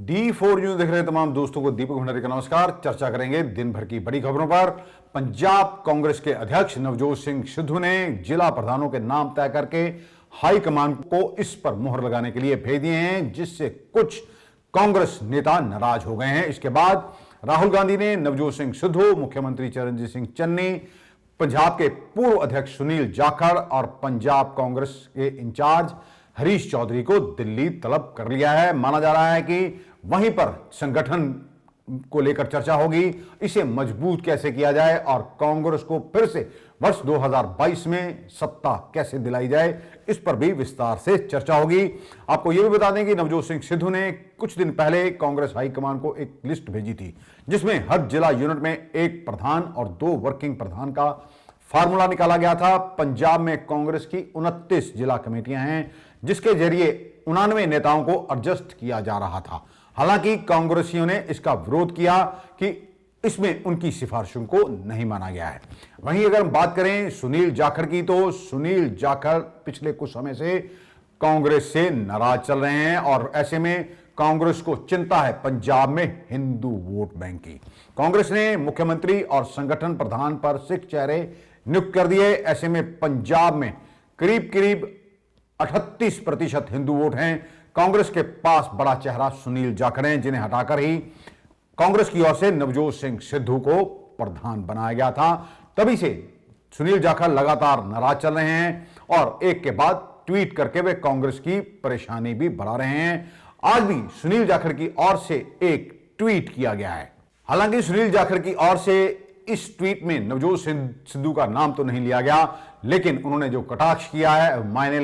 D4 news देख रहे तमाम दोस्तों को दीपक भंडारी का नमस्कार। चर्चा करेंगे दिन भर की बड़ी खबरों पर। पंजाब कांग्रेस के अध्यक्ष नवजोत सिंह सिद्धू ने जिला प्रधानों के नाम तय करके हाईकमान को इस पर मुहर लगाने के लिए भेज दिए हैं, जिससे कुछ कांग्रेस नेता नाराज हो गए हैं। इसके बाद राहुल गांधी ने नवजोत सिंह सिद्धू, मुख्यमंत्री चरणजीत सिंह चन्नी, पंजाब के पूर्व अध्यक्ष सुनील जाखड़ और पंजाब कांग्रेस के इंचार्ज हरीश चौधरी को दिल्ली तलब कर लिया है। माना जा रहा है कि वहीं पर संगठन को लेकर चर्चा होगी, इसे मजबूत कैसे किया जाए और कांग्रेस को फिर से वर्ष 2022 में सत्ता कैसे दिलाई जाए, इस पर भी विस्तार से चर्चा होगी। आपको यह भी बता दें कि नवजोत सिंह सिद्धू ने कुछ दिन पहले कांग्रेस हाईकमान को एक लिस्ट भेजी थी, जिसमें हर जिला यूनिट में एक प्रधान और 2 वर्किंग प्रधान का फार्मूला निकाला गया था। पंजाब में कांग्रेस की 29 जिला कमेटियां हैं, जिसके जरिए 99 नेताओं को एडजस्ट किया जा रहा था। हालांकि कांग्रेसियों ने इसका विरोध किया कि इसमें उनकी सिफारिशों को नहीं माना गया है। वहीं अगर हम बात करें सुनील जाखड़ की, तो सुनील जाखड़ पिछले कुछ समय से कांग्रेस से नाराज चल रहे हैं और ऐसे में कांग्रेस को चिंता है पंजाब में हिंदू वोट बैंक की। कांग्रेस ने मुख्यमंत्री और संगठन प्रधान पर सिख चेहरे नियुक्त कर दिए। ऐसे में पंजाब में करीब करीब 38% हिंदू वोट हैं। कांग्रेस के पास बड़ा चेहरा सुनील जाखड़ हैं, जिन्हें हटाकर ही कांग्रेस की ओर से नवजोत सिंह सिद्धू को प्रधान बनाया गया था। तभी से सुनील जाखड़ लगातार नाराज चल रहे हैं और एक के बाद ट्वीट करके वे कांग्रेस की परेशानी भी बढ़ा रहे हैं। आज भी सुनील जाखड़ की ओर से एक ट्वीट किया गया है। हालांकि सुनील जाखड़ की ओर से इस ट्वीट में नवजोत सिंह सिद्धू का नाम तो नहीं लिया गया, लेकिन उन्होंने जो कटाक्ष किया है, मायने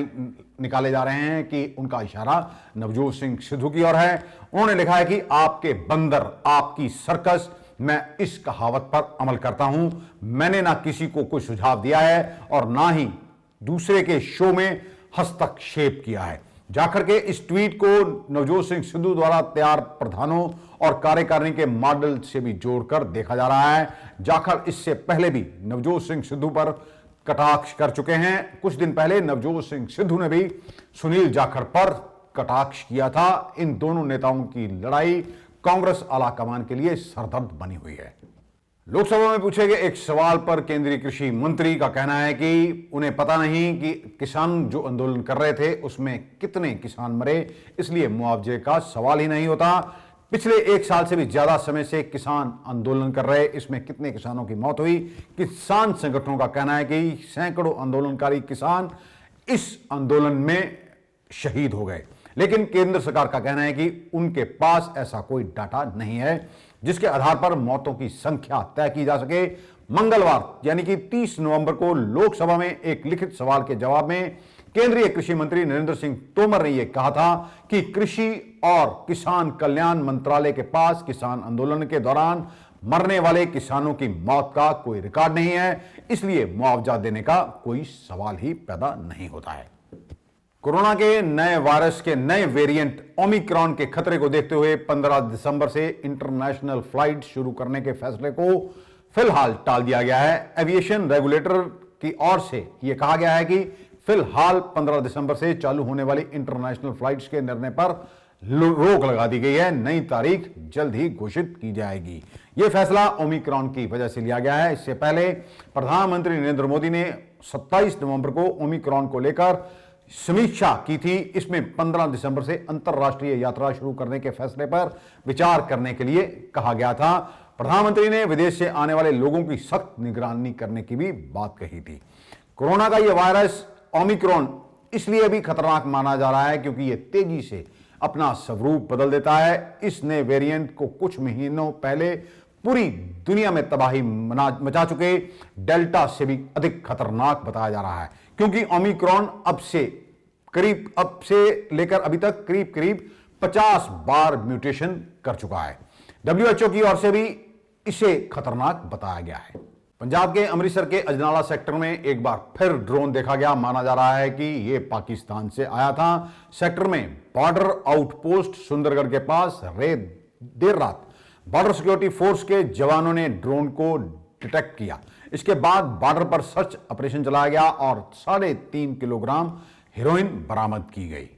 निकाले जा रहे हैं कि उनका इशारा नवजोत सिंह सिद्धू की ओर है। उन्होंने लिखा है कि आपके बंदर, आपकी सर्कस, मैं इस कहावत पर अमल करता हूं। मैंने ना किसी को कोई सुझाव दिया है और ना ही दूसरे के शो में हस्तक्षेप किया है। जाखड़ के इस ट्वीट को नवजोत सिंह सिद्धू द्वारा तैयार प्रधानों और कार्यकारिणी के मॉडल से भी जोड़कर देखा जा रहा है। जाखड़ इससे पहले भी नवजोत सिंह सिद्धू पर कटाक्ष कर चुके हैं। कुछ दिन पहले नवजोत सिंह सिद्धू ने भी सुनील जाखड़ पर कटाक्ष किया था। इन दोनों नेताओं की लड़ाई कांग्रेस आलाकमान के लिए सरदर्द बनी हुई है। लोकसभा में पूछे गए एक सवाल पर केंद्रीय कृषि मंत्री का कहना है कि उन्हें पता नहीं कि किसान जो आंदोलन कर रहे थे उसमें कितने किसान मरे, इसलिए मुआवजे का सवाल ही नहीं होता। पिछले 1 साल से भी ज्यादा समय से किसान आंदोलन कर रहे, इसमें कितने किसानों की मौत हुई। किसान संगठनों का कहना है कि सैकड़ों आंदोलनकारी किसान इस आंदोलन में शहीद हो गए, लेकिन केंद्र सरकार का कहना है कि उनके पास ऐसा कोई डाटा नहीं है जिसके आधार पर मौतों की संख्या तय की जा सके। मंगलवार यानी कि 30 नवंबर को लोकसभा में एक लिखित सवाल के जवाब में केंद्रीय कृषि मंत्री नरेंद्र सिंह तोमर ने यह कहा था कि कृषि और किसान कल्याण मंत्रालय के पास किसान आंदोलन के दौरान मरने वाले किसानों की मौत का कोई रिकॉर्ड नहीं है, इसलिए मुआवजा देने का कोई सवाल ही पैदा नहीं होता है। कोरोना के नए वायरस के नए वेरिएंट ओमिक्रॉन के खतरे को देखते हुए 15 दिसंबर से इंटरनेशनल फ्लाइट शुरू करने के फैसले को फिलहाल टाल दिया गया है। एविएशन रेगुलेटर की ओर से यह कहा गया है कि फिलहाल 15 दिसंबर से चालू होने वाली इंटरनेशनल फ्लाइट्स के निर्णय पर रोक लगा दी गई है। नई तारीख जल्द ही घोषित की जाएगी। यह फैसला ओमिक्रॉन की वजह से लिया गया है। इससे पहले प्रधानमंत्री नरेंद्र मोदी ने 27 नवंबर को ओमिक्रॉन को लेकर समीक्षा की थी। इसमें 15 दिसंबर से अंतर्राष्ट्रीय यात्रा शुरू करने के फैसले पर विचार करने के लिए कहा गया था। प्रधानमंत्री ने विदेश से आने वाले लोगों की सख्त निगरानी करने की भी बात कही थी। कोरोना का यह वायरस ओमिक्रॉन इसलिए भी खतरनाक माना जा रहा है क्योंकि यह तेजी से अपना स्वरूप बदल देता है। इस नए वेरिएंट को कुछ महीनों पहले पूरी दुनिया में तबाही मचा चुके डेल्टा से भी अधिक खतरनाक बताया जा रहा है, क्योंकि ओमिक्रॉन अब से लेकर अभी तक करीब करीब 50 बार म्यूटेशन कर चुका है। WHO की ओर से भी इसे खतरनाक बताया गया है। पंजाब के अमृतसर के अजनाला सेक्टर में एक बार फिर ड्रोन देखा गया। माना जा रहा है कि यह पाकिस्तान से आया था। सेक्टर में बॉर्डर आउटपोस्ट सुंदरगढ़ के पास देर रात बॉर्डर सिक्योरिटी फोर्स के जवानों ने ड्रोन को डिटेक्ट किया। इसके बाद बॉर्डर पर सर्च ऑपरेशन चलाया गया और 3.5 किलोग्राम हेरोइन बरामद की गई।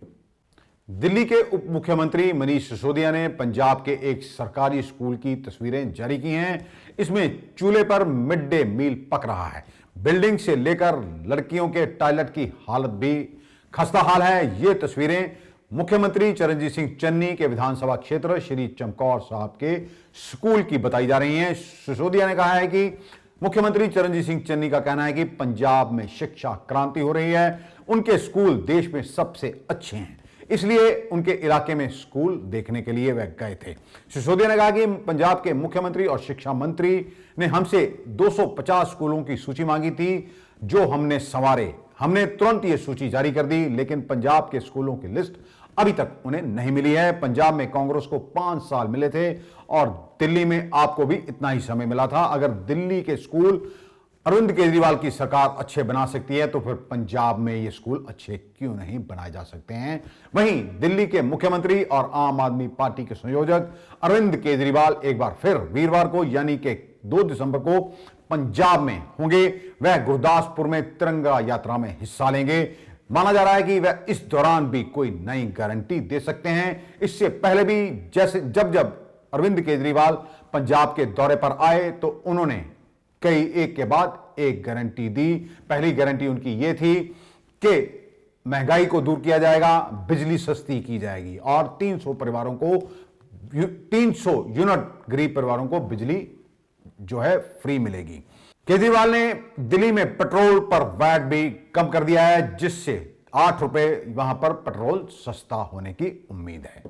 दिल्ली के उप मुख्यमंत्री मनीष सिसोदिया ने पंजाब के एक सरकारी स्कूल की तस्वीरें जारी की हैं। इसमें चूल्हे पर मिड डे मील पक रहा है। बिल्डिंग से लेकर लड़कियों के टॉयलेट की हालत भी खस्ता हाल है। ये तस्वीरें मुख्यमंत्री चरणजीत सिंह चन्नी के विधानसभा क्षेत्र श्री चमकौर साहब के स्कूल की बताई जा रही हैं। सिसोदिया ने कहा है कि मुख्यमंत्री चरणजीत सिंह चन्नी का कहना है कि पंजाब में शिक्षा क्रांति हो रही है। उनके स्कूल देश में सबसे अच्छे हैं, इसलिए उनके इलाके में स्कूल देखने के लिए वह गए थे। सिसोदिया ने कहा कि पंजाब के मुख्यमंत्री और शिक्षा मंत्री ने हमसे 250 स्कूलों की सूची मांगी थी, जो हमने संवारे। हमने तुरंत ये सूची जारी कर दी, लेकिन पंजाब के स्कूलों की लिस्ट अभी तक उन्हें नहीं मिली है। पंजाब में कांग्रेस को 5 साल मिले थे और दिल्ली में आपको भी इतना ही समय मिला था। अगर दिल्ली के स्कूल अरविंद केजरीवाल की सरकार अच्छे बना सकती है, तो फिर पंजाब में ये स्कूल अच्छे क्यों नहीं बनाए जा सकते हैं। वहीं दिल्ली के मुख्यमंत्री और आम आदमी पार्टी के संयोजक अरविंद केजरीवाल एक बार फिर वीरवार को यानी कि 2 दिसंबर को पंजाब में होंगे। वह गुरदासपुर में तिरंगा यात्रा में हिस्सा लेंगे। माना जा रहा है कि वह इस दौरान भी कोई नई गारंटी दे सकते हैं। इससे पहले भी जैसे जब अरविंद केजरीवाल पंजाब के दौरे पर आए तो उन्होंने कई एक के बाद एक गारंटी दी। पहली गारंटी उनकी यह थी कि महंगाई को दूर किया जाएगा, बिजली सस्ती की जाएगी और 300 यूनिट गरीब परिवारों को बिजली जो है फ्री मिलेगी। केजरीवाल ने दिल्ली में पेट्रोल पर वैट भी कम कर दिया है, जिससे 8 रुपए वहां पर पेट्रोल सस्ता होने की उम्मीद है।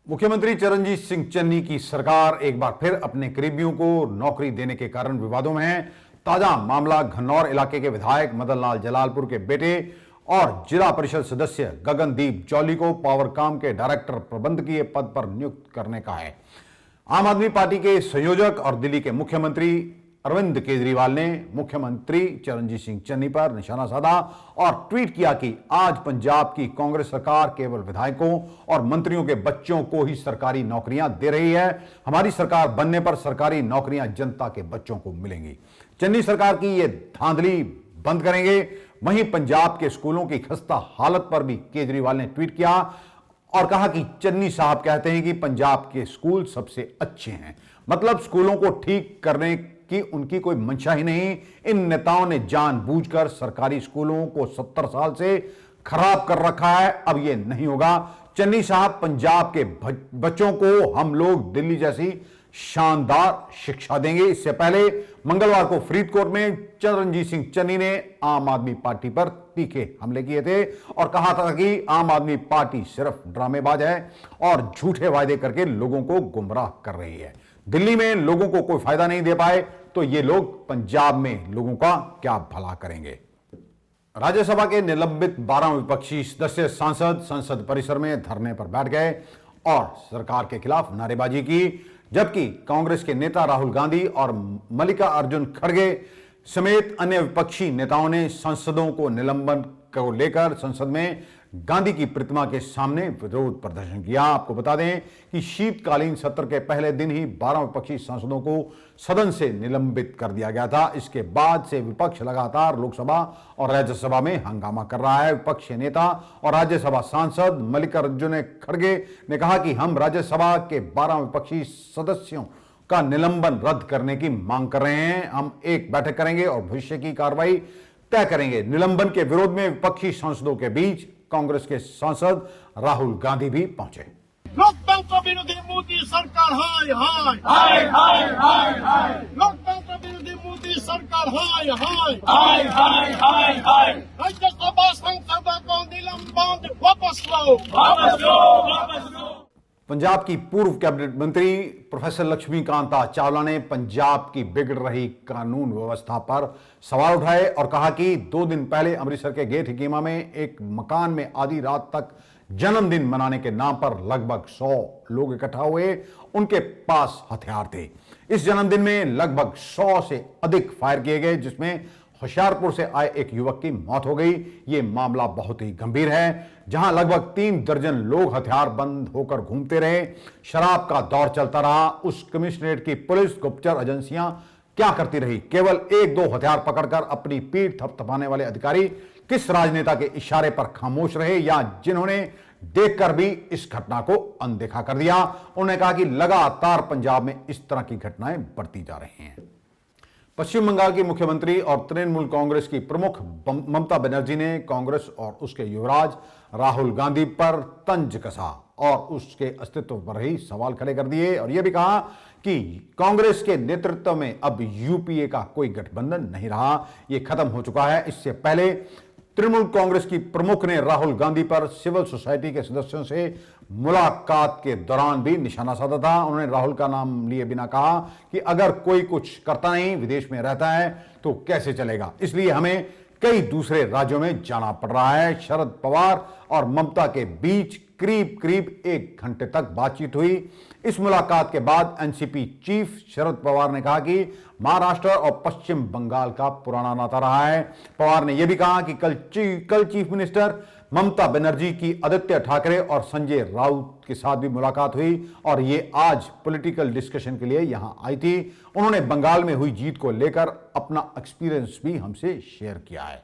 मुख्यमंत्री चरणजीत सिंह चन्नी की सरकार एक बार फिर अपने करीबियों को नौकरी देने के कारण विवादों में है। ताजा मामला घन्नौर इलाके के विधायक मदन लाल जलालपुर के बेटे और जिला परिषद सदस्य गगनदीप जौली को पावरकाम के डायरेक्टर प्रबंधकीय पद पर नियुक्त करने का है। आम आदमी पार्टी के संयोजक और दिल्ली के मुख्यमंत्री अरविंद केजरीवाल ने मुख्यमंत्री चरणजीत सिंह चन्नी पर निशाना साधा और ट्वीट किया कि आज पंजाब की कांग्रेस सरकार केवल विधायकों और मंत्रियों के बच्चों को ही सरकारी नौकरियां दे रही है। हमारी सरकार बनने पर सरकारी नौकरियां जनता के बच्चों को मिलेंगी। चन्नी सरकार की ये धांधली बंद करेंगे। वहीं पंजाब के स्कूलों की खस्ता हालत पर भी केजरीवाल ने ट्वीट किया और कहा कि चन्नी साहब कहते हैं कि पंजाब के स्कूल सबसे अच्छे हैं। मतलब स्कूलों को ठीक करने की उनकी कोई मंशा ही नहीं। इन नेताओं ने जानबूझकर सरकारी स्कूलों को 70 साल से खराब कर रखा है। अब यह नहीं होगा। चन्नी साहब, पंजाब के बच्चों को हम लोग दिल्ली जैसी शानदार शिक्षा देंगे। इससे पहले मंगलवार को फरीदकोट में चरणजीत सिंह चन्नी ने आम आदमी पार्टी पर तीखे हमले किए थे और कहा था कि आम आदमी पार्टी सिर्फ ड्रामेबाज है और झूठे वायदे करके लोगों को गुमराह कर रही है। दिल्ली में लोगों को कोई फायदा नहीं दे पाए तो ये लोग पंजाब में लोगों का क्या भला करेंगे। राज्यसभा के निलंबित 12 विपक्षी सदस्य सांसद संसद परिसर में धरने पर बैठ गए और सरकार के खिलाफ नारेबाजी की, जबकि कांग्रेस के नेता राहुल गांधी और मल्लिकार्जुन खड़गे समेत अन्य विपक्षी नेताओं ने सांसदों को निलंबन को लेकर संसद में गांधी की प्रतिमा के सामने विरोध प्रदर्शन किया। आपको बता दें कि शीतकालीन सत्र के पहले दिन ही 12 विपक्षी सांसदों को सदन से निलंबित कर दिया गया था। इसके बाद से विपक्ष लगातार लोकसभा और राज्यसभा में हंगामा कर रहा है। विपक्ष नेता और राज्यसभा सांसद मल्लिकार्जुन खड़गे ने कहा कि हम राज्यसभा के 12 विपक्षी सदस्यों का निलंबन रद्द करने की मांग कर रहे हैं। हम एक बैठक करेंगे और भविष्य की कार्रवाई तय करेंगे। निलंबन के विरोध में विपक्षी सांसदों के बीच कांग्रेस के सांसद राहुल गांधी भी पहुंचे। लोकतंत्र विरोधी मोदी सरकार हाय हाय हाय हाय हाय हाय। लोकतंत्र विरोधी मोदी सरकार हाय हाय हाय हाय हाय हाय। राज्यसभा संसद को निलंबन वापस लो वापस लो वापस लो। पंजाब की पूर्व कैबिनेट मंत्री प्रोफेसर लक्ष्मीकांता चावला ने पंजाब की बिगड़ रही कानून व्यवस्था पर सवाल उठाए और कहा कि 2 दिन पहले अमृतसर के गेट हकीमा में एक मकान में आधी रात तक जन्मदिन मनाने के नाम पर लगभग 100 लोग इकट्ठा हुए। उनके पास हथियार थे। इस जन्मदिन में लगभग 100 से अधिक फायर किए गए, जिसमें होशियारपुर से आए एक युवक की मौत हो गई। यह मामला बहुत ही गंभीर है, जहां लगभग 3 दर्जन लोग हथियार बंद होकर घूमते रहे। शराब का दौर चलता रहा। उस कमिश्नरेट की पुलिस गुप्तचर एजेंसियां क्या करती रही? केवल 1-2 हथियार पकड़कर अपनी पीठ थपथपाने वाले अधिकारी किस राजनेता के इशारे पर खामोश रहे, या जिन्होंने देखकर भी इस घटना को अनदेखा कर दिया। उन्होंने कहा कि लगातार पंजाब में इस तरह की घटनाएं बढ़ती जा रही हैं। पश्चिम बंगाल की मुख्यमंत्री और तृणमूल कांग्रेस की प्रमुख ममता बनर्जी ने कांग्रेस और उसके युवराज राहुल गांधी पर तंज कसा और उसके अस्तित्व पर ही सवाल खड़े कर दिए और यह भी कहा कि कांग्रेस के नेतृत्व में अब यूपीए का कोई गठबंधन नहीं रहा, यह खत्म हो चुका है। इससे पहले तृणमूल कांग्रेस की प्रमुख ने राहुल गांधी पर सिविल सोसाइटी के सदस्यों से मुलाकात के दौरान भी निशाना साधा था। उन्होंने राहुल का नाम लिए बिना कहा कि अगर कोई कुछ करता नहीं, विदेश में रहता है, तो कैसे चलेगा, इसलिए हमें कई दूसरे राज्यों में जाना पड़ रहा है। शरद पवार और ममता के बीच करीब करीब 1 घंटे तक बातचीत हुई। इस मुलाकात के बाद एनसीपी चीफ शरद पवार ने कहा कि महाराष्ट्र और पश्चिम बंगाल का पुराना नाता रहा है। पवार ने यह भी कहा कि कल चीफ मिनिस्टर ममता बनर्जी की आदित्य ठाकरे और संजय राउत के साथ भी मुलाकात हुई और ये आज पॉलिटिकल डिस्कशन के लिए यहां आई थी। उन्होंने बंगाल में हुई जीत को लेकर अपना एक्सपीरियंस भी हमसे शेयर किया है।